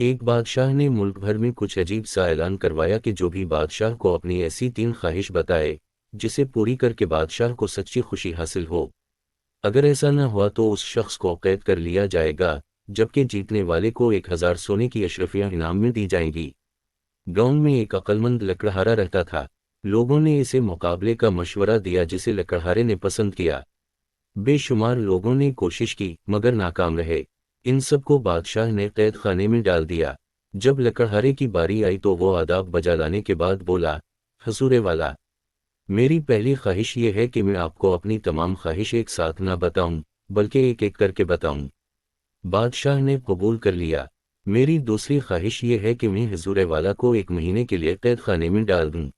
ایک بادشاہ نے ملک بھر میں کچھ عجیب سا اعلان کروایا کہ جو بھی بادشاہ کو اپنی ایسی 3 خواہش بتائے جسے پوری کر کے بادشاہ کو سچی خوشی حاصل ہو، اگر ایسا نہ ہوا تو اس شخص کو قید کر لیا جائے گا، جبکہ جیتنے والے کو 1000 سونے کی اشرفیاں انعام میں دی جائیں گی۔ گاؤں میں ایک عقلمند لکڑہارا رہتا تھا۔ لوگوں نے اسے مقابلے کا مشورہ دیا جسے لکڑہارے نے پسند کیا۔ بے شمار لوگوں نے کوشش کی مگر ناکام رہے۔ ان سب کو بادشاہ نے قید خانے میں ڈال دیا۔ جب لکڑہارے کی باری آئی تو وہ آداب بجا لانے کے بعد بولا، حضور والا، میری پہلی خواہش یہ ہے کہ میں آپ کو اپنی تمام خواہش ایک ساتھ نہ بتاؤں بلکہ ایک ایک کر کے بتاؤں۔ بادشاہ نے قبول کر لیا۔ میری دوسری خواہش یہ ہے کہ میں حضور والا کو 1 مہینے کے لیے قید خانے میں ڈال دوں۔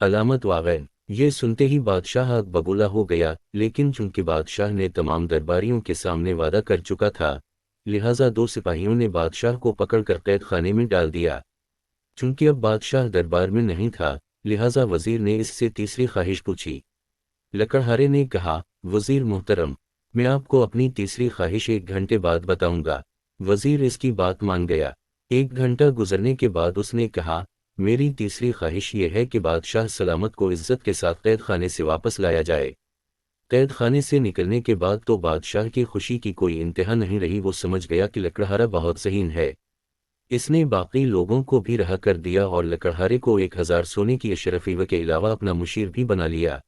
علامت واقع۔ یہ سنتے ہی بادشاہ آگ ببولا ہو گیا، لیکن چونکہ بادشاہ نے تمام درباریوں کے سامنے وعدہ کر چکا تھا، لہٰذا 2 سپاہیوں نے بادشاہ کو پکڑ کر قید خانے میں ڈال دیا۔ چونکہ اب بادشاہ دربار میں نہیں تھا، لہٰذا وزیر نے اس سے تیسری خواہش پوچھی۔ لکڑہارے نے کہا، وزیر محترم، میں آپ کو اپنی تیسری خواہش 1 گھنٹے بعد بتاؤں گا۔ وزیر اس کی بات مان گیا۔ 1 گھنٹہ گزرنے کے بعد اس نے کہا، میری تیسری خواہش یہ ہے کہ بادشاہ سلامت کو عزت کے ساتھ قید خانے سے واپس لایا جائے۔ قید خانے سے نکلنے کے بعد تو بادشاہ کی خوشی کی کوئی انتہا نہیں رہی۔ وہ سمجھ گیا کہ لکڑہارا بہت ذہین ہے۔ اس نے باقی لوگوں کو بھی رہا کر دیا اور لکڑہارے کو 1000 سونے کی اشرفیوں کے علاوہ اپنا مشیر بھی بنا لیا۔